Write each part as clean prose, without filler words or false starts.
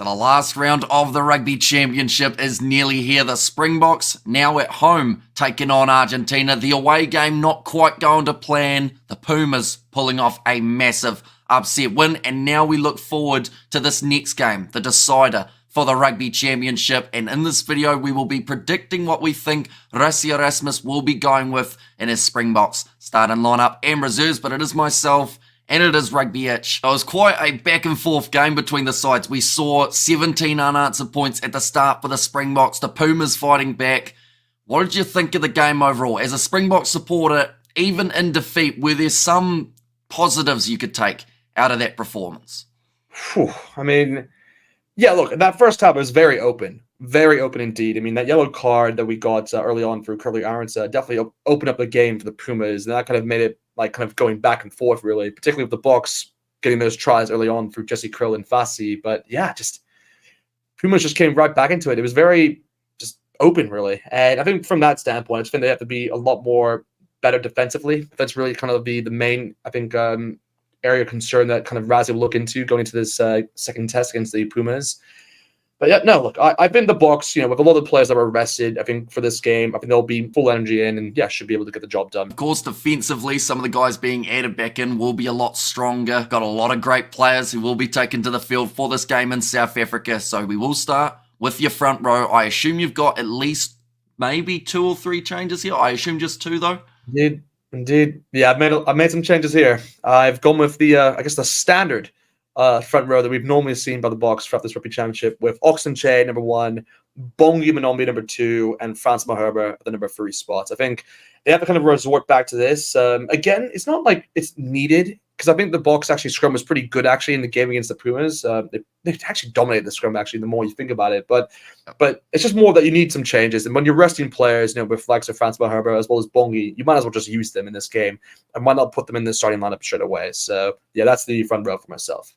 So the last round of the Rugby Championship is nearly here. The Springboks now at home taking on Argentina. The away game not quite going to plan. The Pumas pulling off a massive upset win. And now we look forward to this next game, the decider for the Rugby Championship. And in this video, we will be predicting what we think Rassie Erasmus will be going with in his Springboks starting lineup and reserves. But it is myself and it is Rugbyitch. It was quite a back and forth game between the sides. We saw 17 unanswered points at the start for the Springboks, the Pumas fighting back. What did you think of the game overall? As a Springbok supporter, even in defeat, were there some positives you could take out of that performance? I mean, yeah, look, that first half was very open indeed. I mean, that yellow card that we got early on for Curly Irons definitely opened up the game for the Pumas, and that kind of made it like kind of going back and forth, really, particularly with the Boks getting those tries early on through Jesse Krill and Fassi. But yeah, just Pumas just came right back into it. It was very just open, really. And I think from that standpoint, I just think they have to be a lot more better defensively. That's really kind of the main, I think, area of concern that kind of Rassie will look into going into this second test against the Pumas. But yeah, no, look, I think the Boks, with a lot of the players that were rested, I think for this game, I think they'll be full energy in and, yeah, should be able to get the job done. Of course, defensively, some of the guys being added back in will be a lot stronger. Got a lot of great players who will be taken to the field for this game in South Africa. So we will start with your front row. I assume you've got at least maybe 2 or 3 changes here. I assume just 2, though. Indeed. Yeah, I've made some changes here. I've gone with the, I guess, the standard front row that we've normally seen by the Boks throughout this Rugby Championship, with Oxen Che number 1, Bongi Manombi number 2, and Frans Malherbe at the number 3 spots. I think they have to kind of resort back to this. Again, it's not like it's needed, because I think the Boks actually scrum was pretty good actually in the game against the Pumas. They actually dominated the scrum actually the more you think about it. But it's just more that you need some changes. And when you're resting players, with flags of Frans Malherbe as well as Bongi, you might as well just use them in this game and why not put them in the starting lineup straight away. So yeah, that's the front row for myself.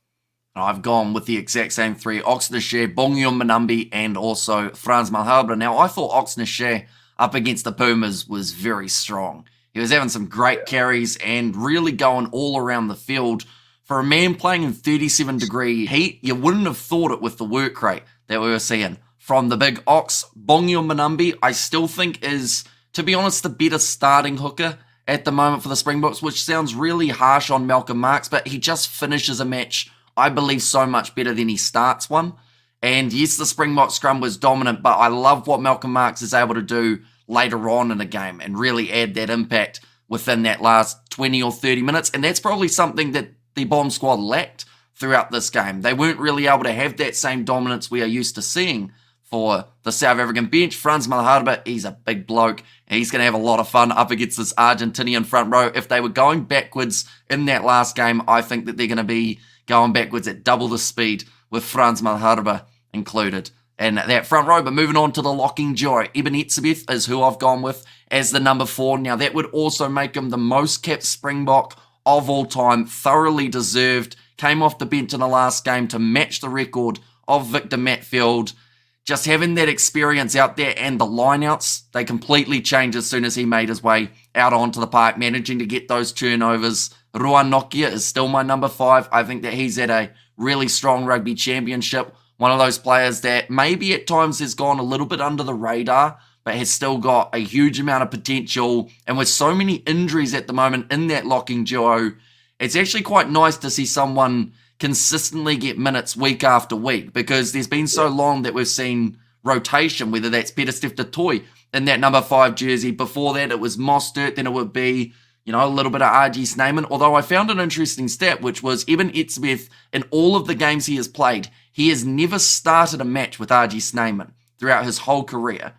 I've gone with the exact same 3, Oxenashe, Bongion Manambi, and also Frans Malherbe. Now, I thought Oxenashe up against the Pumas was very strong. He was having some great carries and really going all around the field. For a man playing in 37-degree heat, you wouldn't have thought it with the work rate that we were seeing from the big Ox. Bongion Manambi, I still think is, to be honest, the better starting hooker at the moment for the Springboks, which sounds really harsh on Malcolm Marx, but he just finishes a match, I believe, so much better than he starts one. And yes, the Springbok scrum was dominant, but I love what Malcolm Marx is able to do later on in a game and really add that impact within that last 20 or 30 minutes. And that's probably something that the Bomb squad lacked throughout this game. They weren't really able to have that same dominance we are used to seeing for the South African bench. Frans Malherbe, he's a big bloke. He's going to have a lot of fun up against this Argentinian front row. If they were going backwards in that last game, I think that they're going to be going backwards at double the speed with Frans Malherbe included in that front row. But moving on to the locking duo, Eben Etzebeth is who I've gone with as the number 4. Now, that would also make him the most capped Springbok of all time. Thoroughly deserved. Came off the bench in the last game to match the record of Victor Matfield. Just having that experience out there and the lineouts, they completely changed as soon as he made his way out onto the park, managing to get those turnovers. Ruan Nokia is still my number 5. I think that he's at a really strong Rugby Championship. One of those players that maybe at times has gone a little bit under the radar, but has still got a huge amount of potential. And with so many injuries at the moment in that locking duo, it's actually quite nice to see someone consistently get minutes week after week, because there's been so long that we've seen rotation, whether that's Pieter-Steph du Toit in that number 5 jersey. Before that, it was Mostert, then it would be, a little bit of RG Snyman. Although I found an interesting stat, which was Eben Etzebeth, in all of the games he has played, he has never started a match with RG Snyman throughout his whole career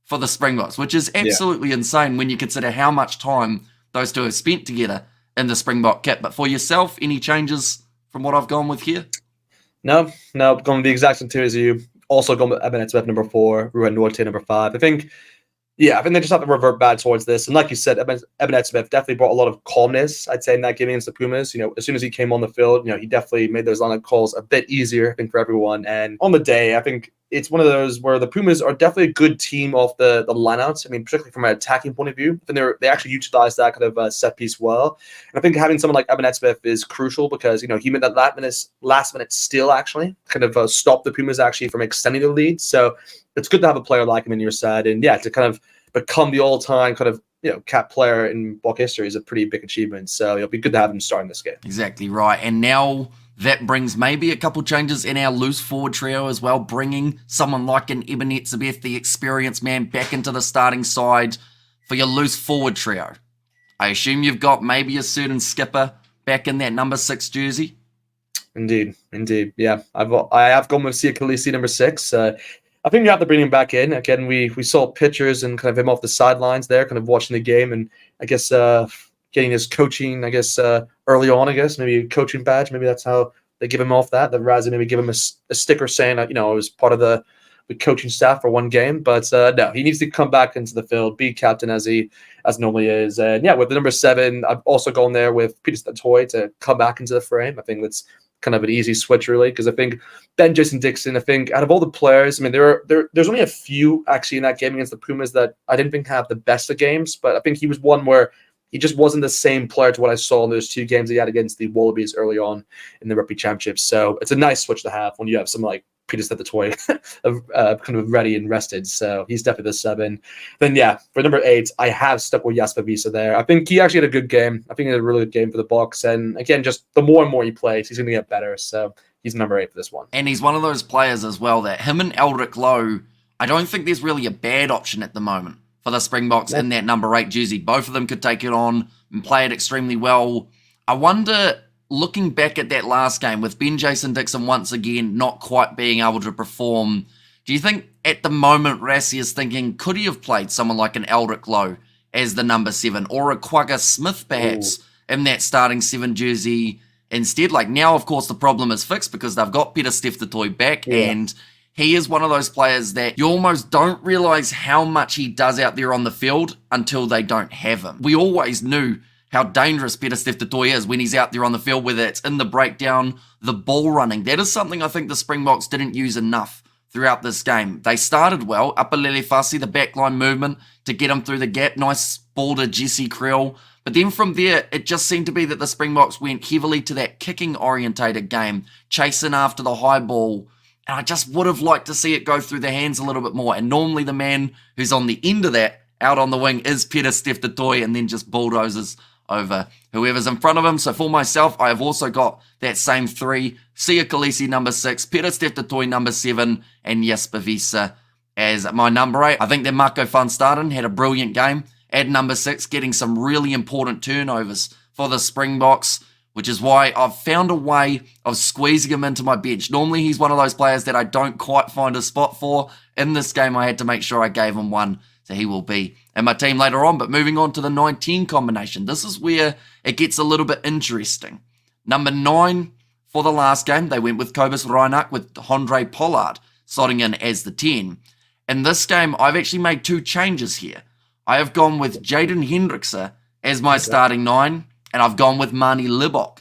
for the Springboks, which is absolutely insane when you consider how much time those two have spent together in the Springbok kit. But for yourself, any changes from what I've gone with here? No, going with the exact same 2 as you. Also gone with Eben Etzebeth number 4, Ruan Norte number 5. I think they just have to revert back towards this. And like you said, Eben Etzebeth definitely brought a lot of calmness, I'd say, in that game against the Pumas. As soon as he came on the field, he definitely made those lineup calls a bit easier, I think, for everyone. And on the day, I think it's one of those where the Pumas are definitely a good team off the lineouts. I mean, particularly from an attacking point of view. And they actually utilize that kind of set piece well. And I think having someone like Evan Smith is crucial because, he made that last minute steal actually kind of stop the Pumas actually from extending the lead. So it's good to have a player like him in your side. And yeah, to kind of become the all-time kind of cap player in Bok history is a pretty big achievement. So it'll be good to have him starting this game. Exactly right. And now that brings maybe a couple changes in our loose forward trio as well, bringing someone like an Eben Etzebeth, the experienced man, back into the starting side for your loose forward trio. I assume you've got maybe a certain skipper back in that number 6 jersey. Indeed. Yeah, I have gone with Sia Khaleesi, number 6. I think you have to bring him back in. Again, we saw pictures and kind of him off the sidelines there, kind of watching the game, and I guess getting his coaching, early on, maybe a coaching badge. Maybe that's how they give him off that rather than maybe give him a sticker saying, I was part of the coaching staff for one game. But no, he needs to come back into the field, be captain as normally is. And yeah, with the number 7, I've also gone there with Peter Statoy to come back into the frame. I think that's kind of an easy switch, really, because I think Jason Dixon, I think out of all the players, I mean, there's only a few actually in that game against the Pumas that I didn't think have the best of games, but I think he was one where he just wasn't the same player to what I saw in those 2 games he had against the Wallabies early on in the Rugby Championship. So it's a nice switch to have when you have someone like Peter Statoy kind of ready and rested. So he's definitely the 7. Then yeah, for number 8, I have stuck with Jasper Wiese there. I think he actually had a good game. I think he had a really good game for the Boks. And again, just the more and more he plays, he's going to get better. So he's number 8 for this one. And he's one of those players as well that him and Eldrick Lowe, I don't think there's really a bad option at the moment for the Springboks in that number 8 jersey. Both of them could take it on and play it extremely well. I wonder, looking back at that last game with Ben Jason Dixon once again not quite being able to perform, do you think at the moment Rassie is thinking, could he have played someone like an Eldrick Lowe as the number 7 or a Quagga Smith perhaps in that starting 7 jersey instead? Like now, of course, the problem is fixed because they've got Peter Steph back and he is one of those players that you almost don't realise how much he does out there on the field until they don't have him. We always knew how dangerous Peter Steph is when he's out there on the field, whether it's in the breakdown, the ball running. That is something I think the Springboks didn't use enough throughout this game. They started well, Upper Fasi, the backline movement to get him through the gap, nice ball to Jesse Creel. But then from there, it just seemed to be that the Springboks went heavily to that kicking-orientated game, chasing after the high ball. And I just would have liked to see it go through their hands a little bit more. And normally the man who's on the end of that, out on the wing, is Peter Steph and then just bulldozes over whoever's in front of him. So for myself, I have also got that same 3. Sia Khaleesi, number 6, Peter Steph number 7, and Jasper Wiese as my number 8. I think that Marco van Staden had a brilliant game at number 6, getting some really important turnovers for the Springboks, which is why I've found a way of squeezing him into my bench. Normally, he's one of those players that I don't quite find a spot for. In this game, I had to make sure I gave him one, so he will be in my team later on. But moving on to the 19 combination, this is where it gets a little bit interesting. Number 9 for the last game, they went with Kobus Reinach with Andre Pollard slotting in as the 10. In this game, I've actually made 2 changes here. I have gone with Jaden Hendrickse as my starting 9, and I've gone with Mani Libok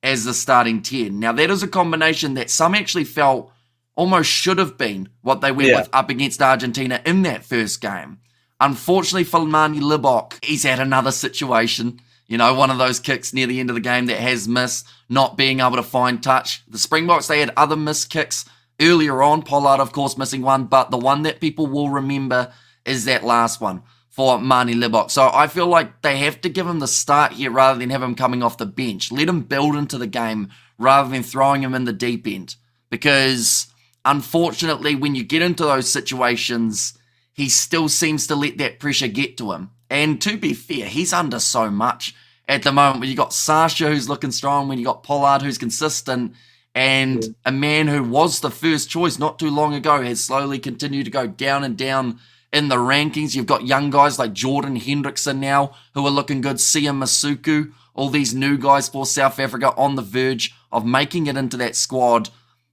as the starting 10. Now, that is a combination that some actually felt almost should have been what they went with up against Argentina in that first game. Unfortunately for Mani Libok, he's had another situation, one of those kicks near the end of the game that has missed, not being able to find touch. The Springboks, they had other missed kicks earlier on, Pollard, of course, missing one, but the one that people will remember is that last one for Mani Libok. So I feel like they have to give him the start here rather than have him coming off the bench. Let him build into the game rather than throwing him in the deep end. Because unfortunately, when you get into those situations, he still seems to let that pressure get to him. And to be fair, he's under so much at the moment. When you got Sasha, who's looking strong, when you got Pollard, who's consistent, and a man who was the first choice not too long ago has slowly continued to go down and down in the rankings. You've got young guys like Jordan Hendrickson now who are looking good, Sia Masuku, all these new guys for South Africa on the verge of making it into that squad.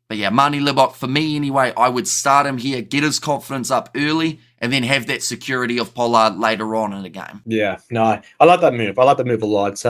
But yeah, Mani Libok, for me anyway, I would start him here, get his confidence up early, and then have that security of Pollard later on in the game. Yeah, no, I like that move. I like that move a lot.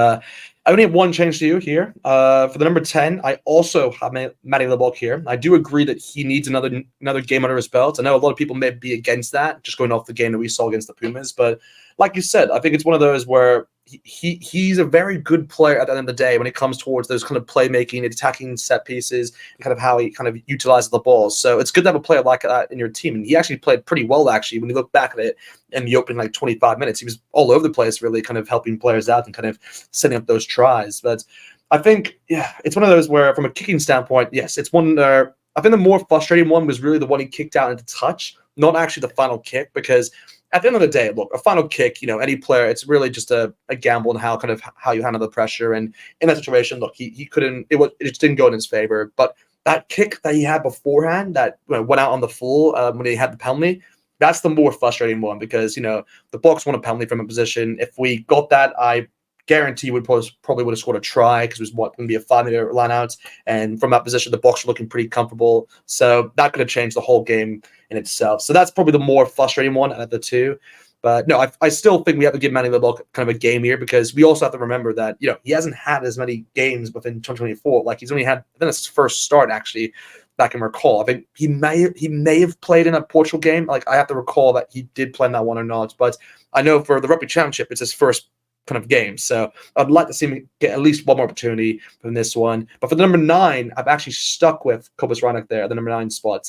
I only have one change to you here. For the number 10, I also have Matty LeBlanc here. I do agree that he needs another game under his belt. I know a lot of people may be against that, just going off the game that we saw against the Pumas. But like you said, I think it's one of those where he's a very good player at the end of the day when it comes towards those kind of playmaking, attacking set pieces, and kind of how he kind of utilizes the ball. So it's good to have a player like that in your team. And he actually played pretty well, actually, when you look back at it in the opening 25 minutes. He was all over the place, really kind of helping players out and kind of setting up those tries. But I think, yeah, it's one of those where from a kicking standpoint, yes, it's one where I think the more frustrating one was really the one he kicked out into touch, not actually the final kick, because at the end of the day, look, a final kick, any player, it's really just a gamble on how you handle the pressure. And in that situation, look, he couldn't, it just didn't go in his favor. But that kick that he had beforehand that went out on the full when he had the penalty, that's the more frustrating one, because, the Boks won a penalty from a position. If we got that, I guarantee we probably would have scored a try, because it was going to be a 5-meter line out. And from that position, the Boks were looking pretty comfortable. So that could have changed the whole game in itself. So that's probably the more frustrating one out of the two. But no, I still think we have to give Manny LeBlanc kind of a game here, because we also have to remember that, he hasn't had as many games within 2024. Like, he's only had, I think that's his first start, actually, back in recall. I think he may have played in a Portugal game. Like, I have to recall that he did play in that one or not. But I know for the Rugby Championship, it's his first kind of game. So I'd like to see him get at least one more opportunity from this one. But for the number 9, I've actually stuck with Cobus Reinach there, the number 9 spot.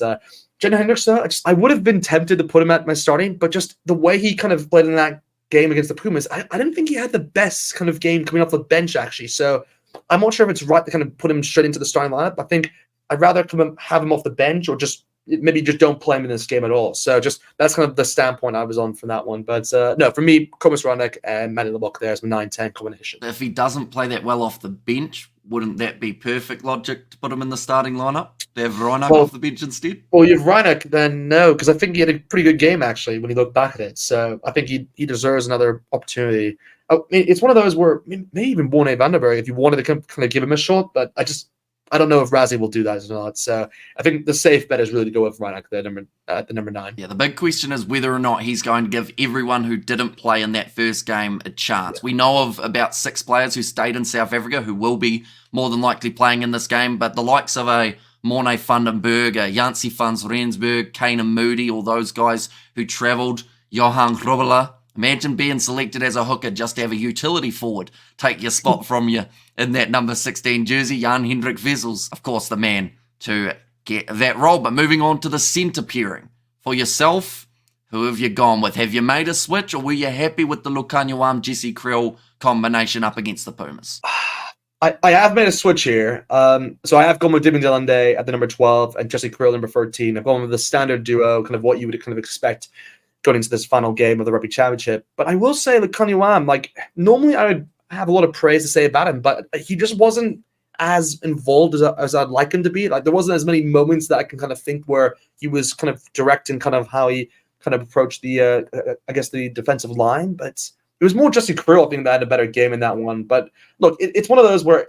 Jenna Hendricks, I would have been tempted to put him at my starting, but just the way he kind of played in that game against the Pumas, I didn't think he had the best kind of game coming off the bench, actually. So I'm not sure if it's right to kind of put him straight into the starting lineup. I think I'd rather have him off the bench, or maybe just don't play him in this game at all. So that's kind of the standpoint I was on from that one. But no, for me, Cobus Reinach and Manny LeBlanc there is my 9-10 combination. If he doesn't play that well off the bench, wouldn't that be perfect logic to put him in the starting lineup? To have Reinach off the bench instead? Well, you have Reinach, then no, because I think he had a pretty good game, actually, when you look back at it. So I think he deserves another opportunity. I mean, it's one of those where maybe even Borne Vandenberg, if you wanted to kind of give him a shot, but I don't know if Razzie will do that or not. So I think the safe bet is really to go with Reinach at the number 9. Yeah, the big question is whether or not he's going to give everyone who didn't play in that first game a chance. Yeah. We know of about 6 players who stayed in South Africa who will be more than likely playing in this game, but the likes of a Morne Vandenberg, a Jansie van Rensburg, Kane Moody, all those guys who travelled, Johan Grobbelaar, imagine being selected as a hooker just to have a utility forward take your spot from you in that number 16 jersey, Jan Hendrik Wessels, of course, the man to get that role. But moving on to the centre pairing. For yourself, who have you gone with? Have you made a switch, or were you happy with the Lukhanyo Jesse Kriel combination up against the Pumas? I have made a switch here. So I have gone with Dibin Delande at the number 12 and Jesse Kriel number 13. I've gone with the standard duo, kind of what you would kind of expect going into this final game of the Rugby Championship. But I will say, Lukhanyo, normally I would have a lot of praise to say about him, but he just wasn't as involved as I'd like him to be. Like, there wasn't as many moments that I can kind of think where he was kind of directing kind of how he kind of approached the, the defensive line. But it was more Jesse Kriel, I think, that had a better game in that one. But look, it's one of those where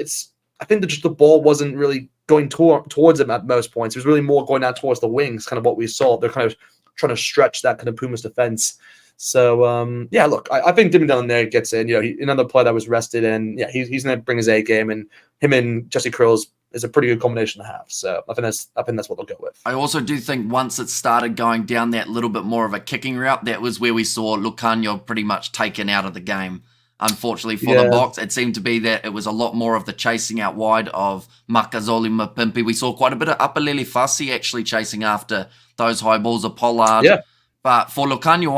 I think that just the ball wasn't really going towards him at most points. It was really more going out towards the wings, kind of what we saw. They're kind of trying to stretch that kind of Pumas defense. So, yeah, look, I think Dibin Delande gets in. Another player that was rested, and yeah, he's going to bring his A game, and him and Jesse Kriel is a pretty good combination to have. So I think that's what they'll go with. I also do think once it started going down that little bit more of a kicking route, that was where we saw Lukhanyo pretty much taken out of the game. Unfortunately for the Boks, it seemed to be that it was a lot more of the chasing out wide of Makazole Mapimpi. We saw quite a bit of Apalele Fassi actually chasing after those high balls of Pollard. Yeah. But for Lukhanyo,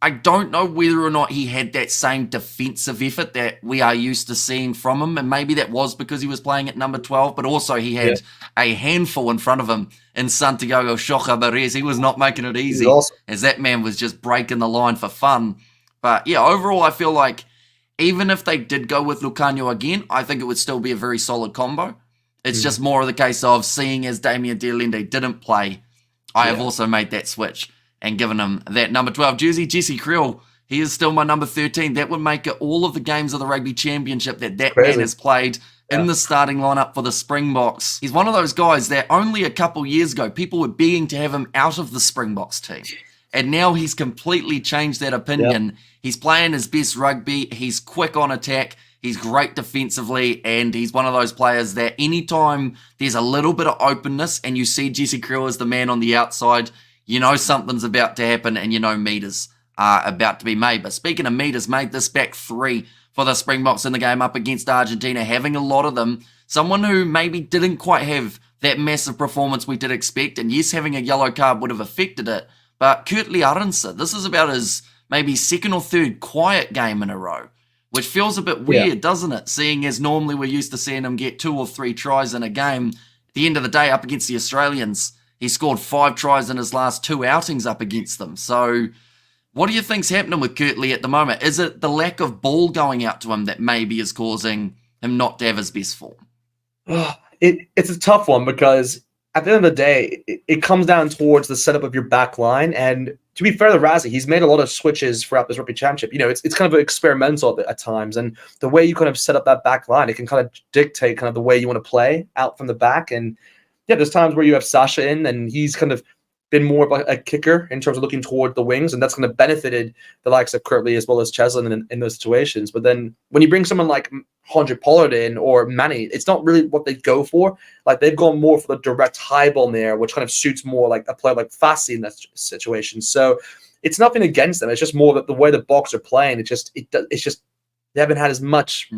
I don't know whether or not he had that same defensive effort that we are used to seeing from him. And maybe that was because he was playing at number 12, but also he had a handful in front of him in Santiago Shocha Barres. He was not making it easy, as that man was just breaking the line for fun. But yeah, overall, I feel like even if they did go with Lukhanyo again, I think it would still be a very solid combo. It's just more of the case of seeing as Damian Delende didn't play, I have also made that switch and given him that number 12 jersey. Jesse Kriel, he is still my number 13. That would make it all of the games of the Rugby Championship that man has played in the starting lineup for the Springboks. He's one of those guys that only a couple years ago, people were begging to have him out of the Springboks team. And now he's completely changed that opinion. Yep. He's playing his best rugby. He's quick on attack. He's great defensively. And he's one of those players that anytime there's a little bit of openness and you see Jesse Kriel as the man on the outside, you know something's about to happen and you know meters are about to be made. But speaking of meters, made this back 3 for the Springboks in the game up against Argentina, having a lot of them. Someone who maybe didn't quite have that massive performance we did expect. And yes, having a yellow card would have affected it. But Kurtley Arendse, this is about his maybe second or third quiet game in a row, which feels a bit weird, doesn't it? Seeing as normally we're used to seeing him get 2 or 3 tries in a game. At the end of the day, up against the Australians, he scored 5 tries in his last 2 outings up against them. So what do you think's happening with Kurtley at the moment? Is it the lack of ball going out to him that maybe is causing him not to have his best form? It's a tough one because at the end of the day, it comes down towards the setup of your back line. And to be fair to Razzie, he's made a lot of switches throughout this Rugby Championship. You know, it's kind of experimental at times. And the way you kind of set up that back line, it can kind of dictate kind of the way you want to play out from the back. And yeah, there's times where you have Sasha in and he's kind of been more of a kicker in terms of looking toward the wings, and that's kind of benefited the likes of Kurtley as well as Cheslin in those situations. But then when you bring someone like Handré Pollard in or Manny, it's not really what they go for. Like they've gone more for the direct high ball there, which kind of suits more like a player like Fassi in that situation. So it's nothing against them. It's just more that the way the Boks are playing, it's just they haven't had as much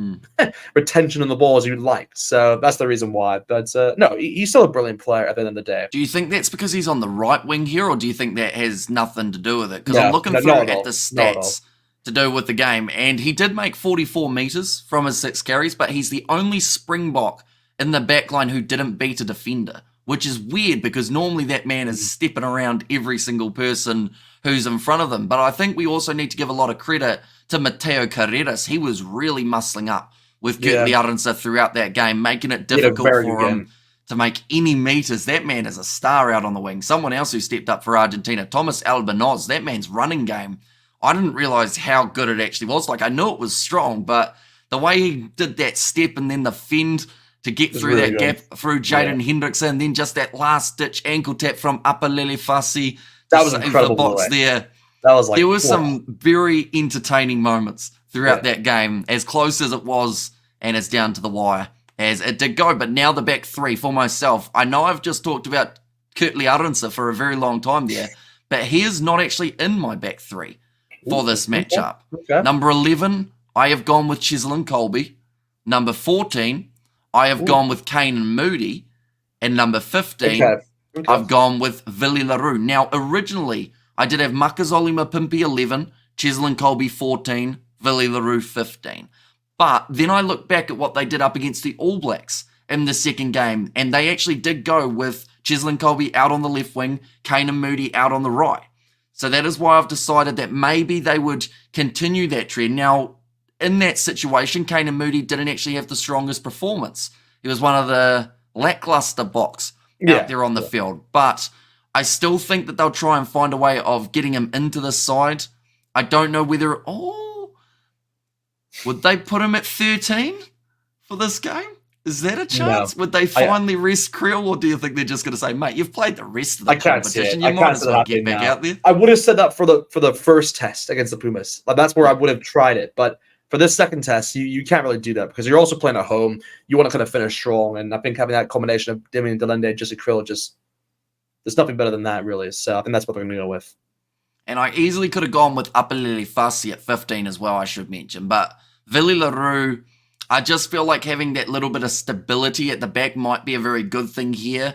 retention on the ball as you'd like. So that's the reason why. But no, he's still a brilliant player at the end of the day. Do you think that's because he's on the right wing here, or do you think that has nothing to do with it? Because I'm looking through at the stats to do with the game, and he did make 44 metres from his 6 carries, but he's the only Springbok in the back line who didn't beat a defender, which is weird because normally that man is stepping around every single person who's in front of them. But I think we also need to give a lot of credit to Mateo Carreras. He was really muscling up with Kurtley Arendse throughout that game, making it difficult for him to make any meters. That man is a star out on the wing. Someone else who stepped up for Argentina, Thomas Albanoz, that man's running game, I didn't realize how good it actually was. Like, I knew it was strong, but the way he did that step and then the fend to get through really that gap through Jaden Hendrickson, and then just that last-ditch ankle tap from Apalele Fassi. That was incredible. The box there. That was like, there was some very entertaining moments throughout that game, as close as it was and as down to the wire as it did go. But now the back 3 for myself. I know I've just talked about Kurtley Arendse for a very long time there, but he is not actually in my back 3 for this matchup. Okay. Number 11, I have gone with Cheslin Kolbe. Number 14, I have gone with Kane Moody. And number 15, I've gone with Willie LaRue. Now, originally, I did have Makazole Mapimpi 11, Cheslin Kolbe 14, Willie LaRue 15. But then I look back at what they did up against the All Blacks in the second game, and they actually did go with Cheslin Kolbe out on the left wing, Kane Moody out on the right. So that is why I've decided that maybe they would continue that trend. Now, in that situation, Kane Moody didn't actually have the strongest performance. He was one of the lackluster Boks out there on the field. But I still think that they'll try and find a way of getting him into the side. I don't know whether... would they put him at 13 for this game? Is that a chance? No. Would they finally rest Kriel, or do you think they're just going to say, mate, you've played the rest of the competition. You might as well get back out there. I would have said that for the first test against the Pumas. Like, that's where I would have tried it. But for this second test, you can't really do that because you're also playing at home. You want to kind of finish strong. And I think having that combination of Damien Delende and Jesse Kriel, there's nothing better than that, really. So I think that's what they're going to go with. And I easily could have gone with Apalele Fassi at 15 as well, I should mention. But Willie LaRue, I just feel like having that little bit of stability at the back might be a very good thing here.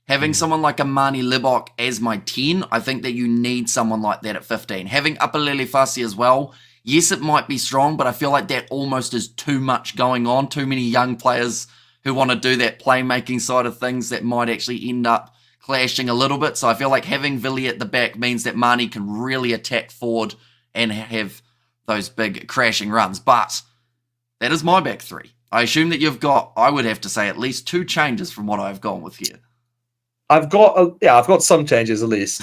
Having someone like Amani Libok as my 10, I think that you need someone like that at 15. Having Apalele Fassi as well, yes, it might be strong, but I feel like that almost is too much going on. Too many young players who want to do that playmaking side of things that might actually end up clashing a little bit. So I feel like having Willie at the back means that Mani can really attack forward and have those big crashing runs. But that is my back 3. I assume that you've got, I would have to say, at least 2 changes from what I've gone with here. I've got some changes at least.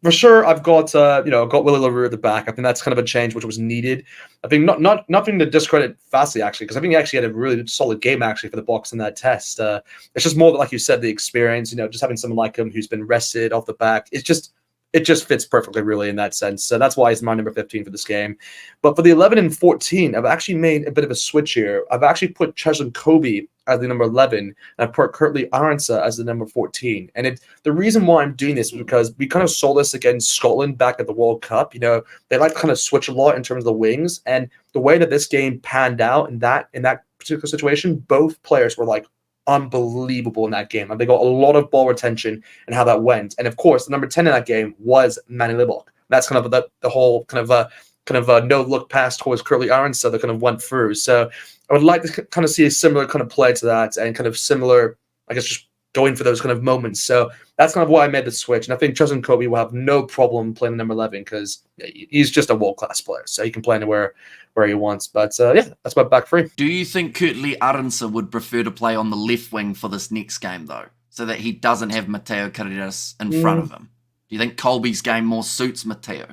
For sure, I've got Willie LaRue at the back. I think that's kind of a change which was needed. I think nothing to discredit Fassi actually, because I think he actually had a really solid game actually for the Boks in that test. It's just more that, like you said, the experience. Just having someone like him who's been rested off the back. It's just it just fits perfectly, really, in that sense. So that's why he's my number 15 for this game. But for the 11 and 14, I've actually made a bit of a switch here. I've actually put Cheslin Kobe as the number 11, and I've put Kurtley Arendse as the number 14. And the reason why I'm doing this is because we kind of saw this against Scotland back at the World Cup. You know, they like to kind of switch a lot in terms of the wings, and the way that this game panned out in that particular situation, both players were like unbelievable in that game. And they got a lot of ball retention and how that went. And of course, the number 10 in that game was Manny Libok. That's kind of the whole kind of no look pass towards Kurtley Arendse that kind of went through. So I would like to kind of see a similar kind of play to that, and kind of similar, I guess, just going for those kind of moments. So that's kind of why I made the switch. And I think Cheslin Kobe will have no problem playing the number 11 because he's just a world-class player. So he can play anywhere where he wants. But yeah, that's my back three. Do you think Kurtley Arendse would prefer to play on the left wing for this next game, though, so that he doesn't have Mateo Carreras in front of him? Do you think Colby's game more suits Mateo?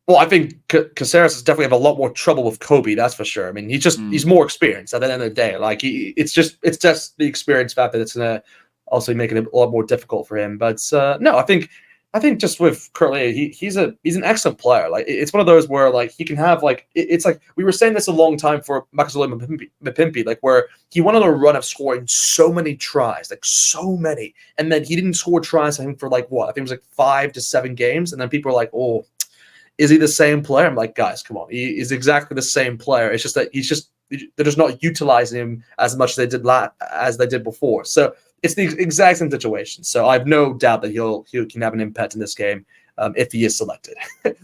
Well, I think Caceres is definitely have a lot more trouble with Kobe. That's for sure. I mean, he's more experienced at the end of the day. Like it's just the experience factor that's gonna also make it a lot more difficult for him. But no, I think just with Kurtley, he's an excellent player. Like it's one of those where like he can have like it's like we were saying this a long time for Makazole Mapimpi, like where he went on a run of scoring so many tries, like so many, and then he didn't score tries I think for like what I think it was like 5 to 7 games, and then people are like, oh, is he the same player? I'm like, guys, come on. He is exactly the same player. It's just that they're just not utilizing him as much as they did before. So it's the exact same situation. So I have no doubt that he can have an impact in this game if he is selected.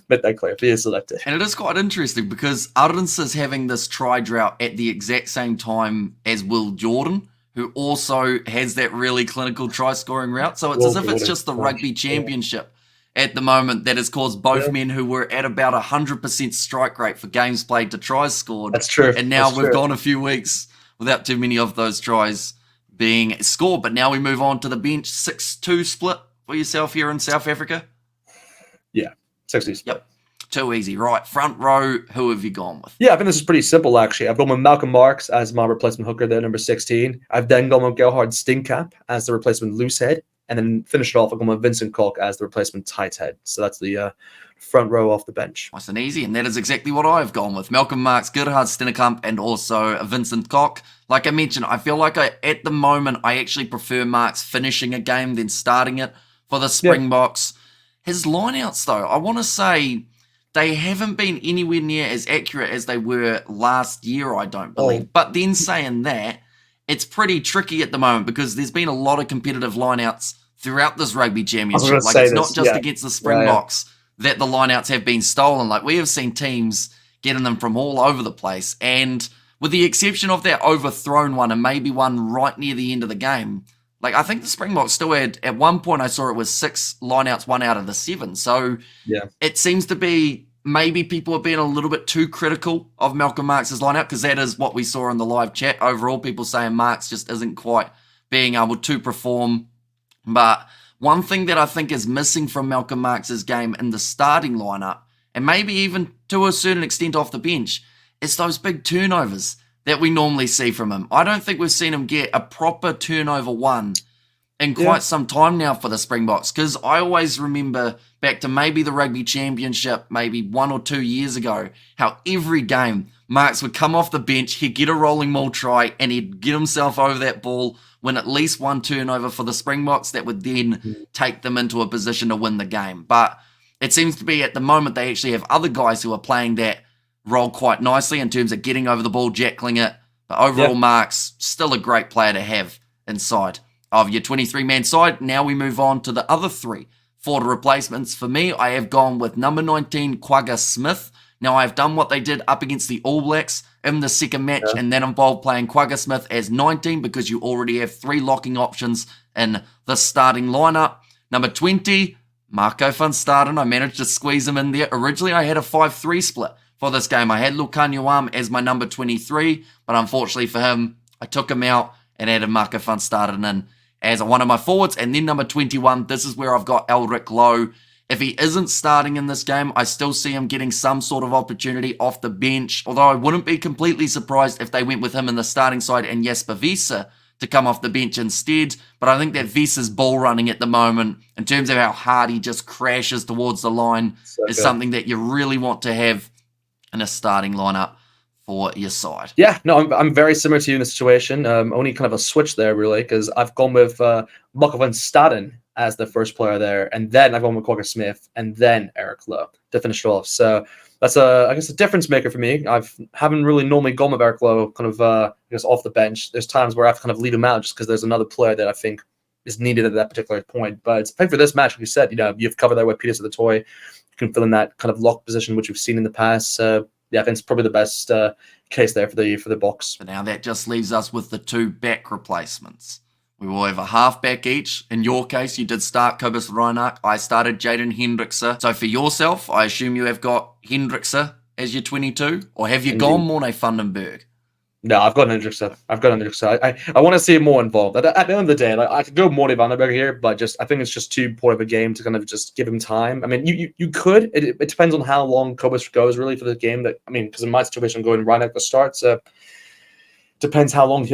Make that clear, if he is selected. And it is quite interesting because Arendse is having this try drought at the exact same time as Will Jordan, who also has that really clinical try-scoring route. So it's as if it's just the Rugby Championship at the moment that has caused both men who were at about 100% strike rate for games played to tries scored. That's true. And now we've gone a few weeks without too many of those tries being scored. But now we move on to the bench. 6-2 split for yourself here in South Africa? Yeah, 6-2 split. Yep. Too easy. Right, front row, who have you gone with? Yeah, I think this is pretty simple, actually. I've gone with Malcolm Marks as my replacement hooker there, number 16. I've then gone with Gerhard Stinkap as the replacement loosehead. And then finish it off, I've gone with Vincent Koch as the replacement tight head. So that's the front row off the bench. Nice and easy, and that is exactly what I've gone with. Malcolm Marks, Gerhard Stinkap, and also Vincent Koch. Like I mentioned, I feel like at the moment, I actually prefer Marks finishing a game than starting it for the Springboks. Yeah. His lineouts, though, I want to say they haven't been anywhere near as accurate as they were last year, I don't believe. Oh. But then saying that, it's pretty tricky at the moment because there's been a lot of competitive lineouts throughout this Rugby Championship. Like it's not just against the Springboks that the lineouts have been stolen. Like we have seen teams getting them from all over the place. And with the exception of that overthrown one and maybe one right near the end of the game, like I think the Springboks still had, at one point I saw it was 6 lineouts, 1 out of the 7. So it seems to be maybe people are being a little bit too critical of Malcolm Marks' lineout because that is what we saw in the live chat. Overall, people saying Marks just isn't quite being able to perform. But one thing that I think is missing from Malcolm Marks' game in the starting lineup, and maybe even to a certain extent off the bench, is those big turnovers that we normally see from him. I don't think we've seen him get a proper turnover one in quite some time now for the Springboks, because I always remember back to maybe the Rugby Championship, maybe 1 or 2 years ago, how every game Marks would come off the bench, he'd get a rolling maul try, and he'd get himself over that ball, win at least one turnover for the Springboks that would then take them into a position to win the game. But it seems to be at the moment they actually have other guys who are playing that role quite nicely in terms of getting over the ball, jackling it. But overall, Marks, still a great player to have inside of your 23-man side. Now we move on to the other 3 forward replacements. For me, I have gone with number 19, Quagga Smith. Now, I've done what they did up against the All Blacks in the second match, and that involved playing Quagga Smith as 19 because you already have 3 locking options in the starting lineup. Number 20, Marco van Staden. I managed to squeeze him in there. Originally, I had a 5-3 split for this game. I had Lukanyuam as my number 23, but unfortunately for him, I took him out and added Marco van Staden in as one of my forwards. And then number 21, this is where I've got Elric Lowe. If he isn't starting in this game, I still see him getting some sort of opportunity off the bench, although I wouldn't be completely surprised if they went with him in the starting side and Jasper Wiese to come off the bench instead. But I think that Vessa's ball running at the moment, in terms of how hard he just crashes towards the line, is something that you really want to have in a starting lineup for your side. Yeah, no, I'm very similar to you in the situation. Only kind of a switch there, really, because I've gone with Marco van Staden as the first player there, and then I've gone with Quagga Smith, and then Eric Lowe to finish it off. So that's I guess a difference maker for me. Haven't really normally gone with Eric Lowe kind of I guess off the bench. There's times where I have to kind of leave him out just because there's another player that I think is needed at that particular point. But I think for this match, like you said, you've covered there with Peters of the Toy. You can fill in that kind of lock position which we've seen in the past. Yeah, I think it's probably the best case there for the box. So now that just leaves us with the 2 back replacements. We will have a half-back each. In your case, you did start Kobus Reinach. I started Jaden Hendrickse. So for yourself, I assume you have got Hendrickse as your 22? Or have you gone Morne Vandenberg? No, I've got Hendrickse. I want to see him more involved. At the end of the day, like, I could go Morne Vandenberg here, but I think it's just too important of a game to kind of just give him time. I mean, you could. It depends on how long Kobus goes, really, for the game. Because in my situation, I'm going Reinach to start, so depends how long he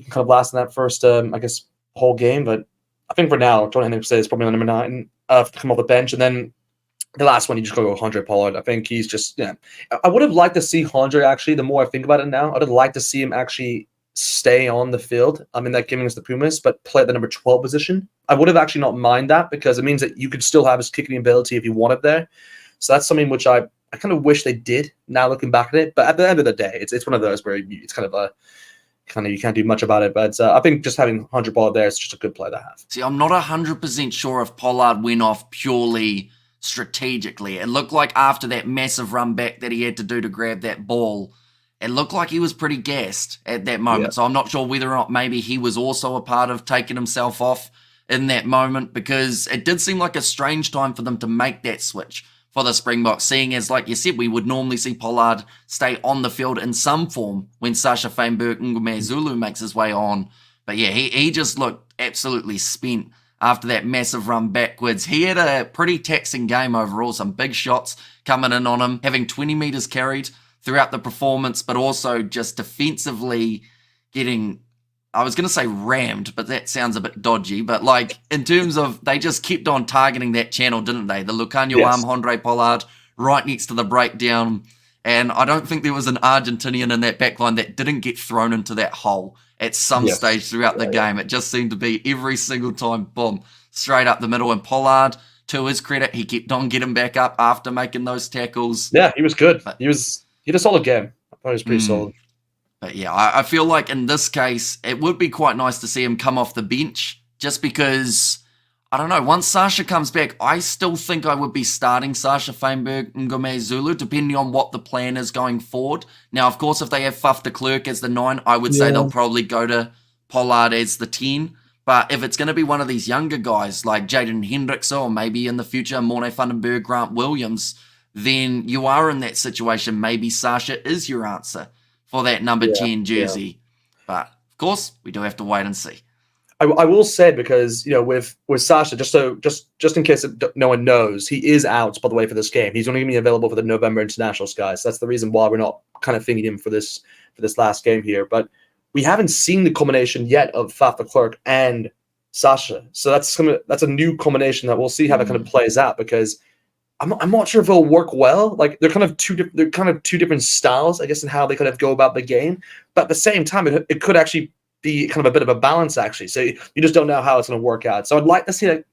can kind of last in that first, I guess, whole game. But I think for now, John Hendrickse is probably on number 9 to come off the bench. And then the last one, you just got to go Andre Pollard. I think he's just, I would have liked to see Andre, actually, the more I think about it now, I'd have liked to see him actually stay on the field. I mean, that game against the Pumas, but play at the number 12 position. I would have actually not mind that, because it means that you could still have his kicking ability if you wanted there. So that's something which I kind of wish they did now looking back at it. But at the end of the day, it's one of those where it's kind of you can't do much about it. But I think just having 100 Pollard there is just a good play to have. See, I'm not 100% sure if Pollard went off purely strategically. It looked like after that massive run back that he had to do to grab that ball, it looked like he was pretty gassed at that moment. Yeah. So I'm not sure whether or not maybe he was also a part of taking himself off in that moment, because it did seem like a strange time for them to make that switch for the Springboks, seeing as, like you said, we would normally see Pollard stay on the field in some form when Sasha Feinberg Zulu makes his way on. But yeah, he just looked absolutely spent after that massive run backwards. He had a pretty taxing game overall, some big shots coming in on him, having 20 meters carried throughout the performance, but also just defensively getting, I was going to say rammed, but that sounds a bit dodgy, but like in terms of, they just kept on targeting that channel, didn't they? The Lucanio arm, Andre Pollard, right next to the breakdown. And I don't think there was an Argentinian in that backline that didn't get thrown into that hole at some stage throughout the game. It just seemed to be every single time, boom, straight up the middle. And Pollard, to his credit, he kept on getting back up after making those tackles. Yeah, he was good. He had a solid game. I thought he was pretty solid. But yeah, I feel like in this case, it would be quite nice to see him come off the bench, just because, I don't know, once Sasha comes back, I still think I would be starting Sasha Feinberg Ngome Zulu, depending on what the plan is going forward. Now, of course, if they have Faf de Klerk as the 9, I would say they'll probably go to Pollard as the 10. But if it's going to be one of these younger guys like Jaden Hendrickse, or maybe in the future Morne Vandenberg, Grant Williams, then you are in that situation. Maybe Sasha is your answer for that number 10 jersey. Yeah. But, of course, we do have to wait and see. I will say, because with Sasha, just in case no one knows, he is out, by the way, for this game. He's only going to be available for the November internationals, guys. That's the reason why we're not kind of thinking him for this last game here. But we haven't seen the combination yet of Faf de Klerk and Sasha, so that's a new combination that we'll see how that kind of plays out, because I'm not sure if it'll work well. Like, they're kind of two different styles, I guess, in how they kind of go about the game. But at the same time, it could actually be kind of a bit of a balance, actually. So you just don't know how it's going to work out. So I'd like to see that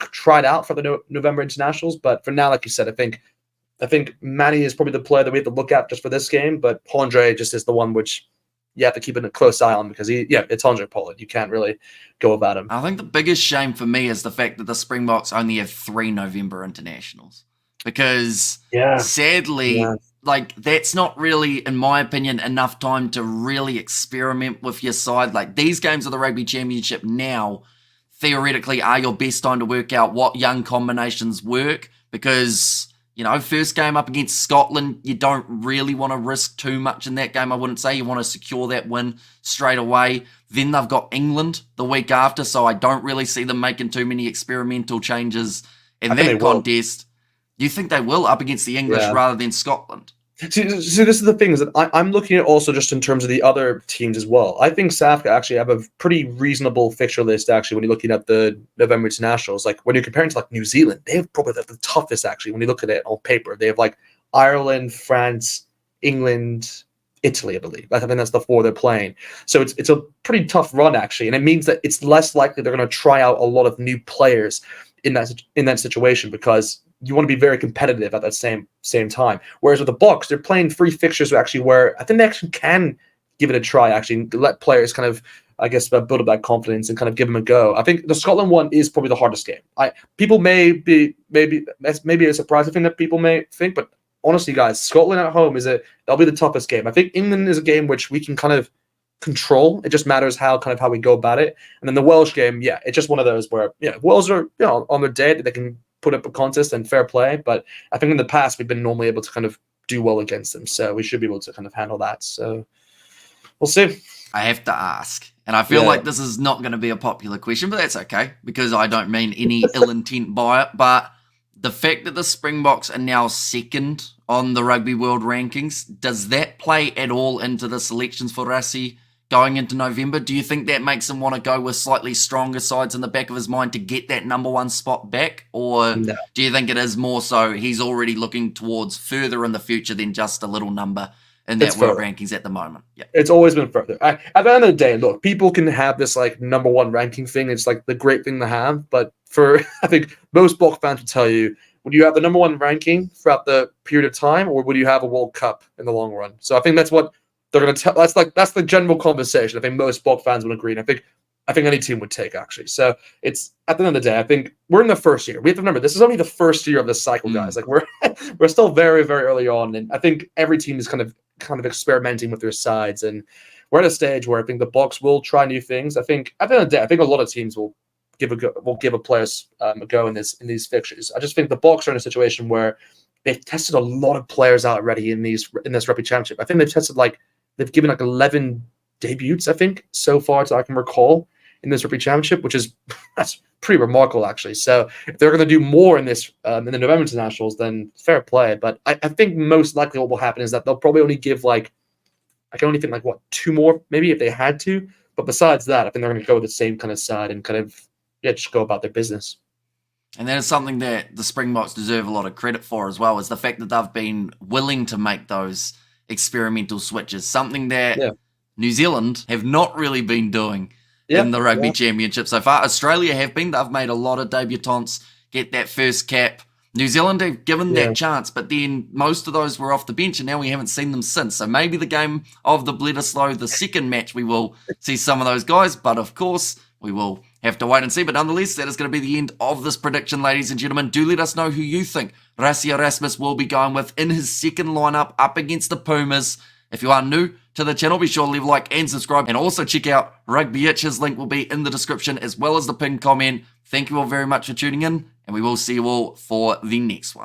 tried out for the November internationals. But for now, like you said, I think Manny is probably the player that we have to look at just for this game. But Andre just is the one which you have to keep a close eye on, because it's Andre Pollard. You can't really go without him. I think the biggest shame for me is the fact that the Springboks only have 3 November internationals. Because sadly, like, that's not really, in my opinion, enough time to really experiment with your side. Like, these games of the Rugby Championship now theoretically are your best time to work out what young combinations work, because, first game up against Scotland, you don't really want to risk too much in that game, I wouldn't say. You want to secure that win straight away. Then they've got England the week after, so I don't really see them making too many experimental changes in that contest. You think they will, up against the English rather than Scotland? See, this is the thing is that I'm looking at also just in terms of the other teams as well. I think South Africa actually have a pretty reasonable fixture list actually when you're looking at the November internationals. Like when you're comparing to like New Zealand, they have probably the toughest actually when you look at it on paper. They have like Ireland, France, England, Italy, I believe. I think that's the four they're playing. So it's a pretty tough run actually, and it means that it's less likely they're going to try out a lot of new players in that situation because you want to be very competitive at that same time. Whereas with the Boks, they're playing 3 fixtures actually where I think they actually can give it a try, actually, let players kind of, I guess, build up that confidence and kind of give them a go. I think the Scotland one is probably the hardest game. People maybe a surprising thing that people may think, but honestly, guys, Scotland at home that'll be the toughest game. I think England is a game which we can kind of control. It just matters how we go about it. And then the Welsh game, yeah, it's just one of those where Wales are on their day they can put up a contest and fair play, but I think in the past we've been normally able to kind of do well against them, so we should be able to kind of handle that. So we'll see. I have to ask, and I feel like this is not going to be a popular question, but that's okay because I don't mean any ill intent by it. But the fact that the Springboks are now second on the Rugby World Rankings, does that play at all into the selections for Rassie going into November? Do you think that makes him want to go with slightly stronger sides in the back of his mind to get that number 1 spot back? Or do you think it is more so he's already looking towards further in the future than just a little number in that world rankings at the moment? Yeah, it's always been further. At the end of the day, look, people can have this like number 1 ranking thing. It's like the great thing to have. But for I think most Bok fans will tell you, would you have the number 1 ranking throughout the period of time, or would you have a World Cup in the long run? So I think that's what they're going to tell. That's the general conversation. I think most Bok fans would agree, and I think any team would take actually. So it's at the end of the day, I think we're in the first year. We have to remember this is only the first year of this cycle, guys. Like we're still very very early on, and I think every team is kind of experimenting with their sides, and we're at a stage where I think the Boks will try new things. I think at the end of the day, I think a lot of teams will give a players a go in these fixtures. I just think the Boks are in a situation where they've tested a lot of players out already in this Rugby Championship. I think they've given like 11 debuts, I think, so far as I can recall in this Rugby Championship, which is that's pretty remarkable actually. So if they're going to do more in this in the November internationals, then fair play. But I think most likely what will happen is that they'll probably only give I can only think 2 more maybe if they had to. But besides that, I think they're going to go with the same kind of side and kind of just go about their business. And that is something that the Springboks deserve a lot of credit for as well, is the fact that they've been willing to make those experimental switches, something that New Zealand have not really been doing in the Rugby Championship so far. Australia have been. They've made a lot of debutants get that first cap. New Zealand have given that chance, but then most of those were off the bench, and now we haven't seen them since. So maybe the game of the Bledisloe, the second match, we will see some of those guys, but of course we will have to wait and see. But nonetheless, that is going to be the end of this prediction, ladies and gentlemen. Do let us know who you think Rassie Erasmus will be going with in his second lineup up against the Pumas. If you are new to the channel, be sure to leave a like and subscribe. And also check out Rugbyitch. His link will be in the description as well as the pinned comment. Thank you all very much for tuning in, and we will see you all for the next one.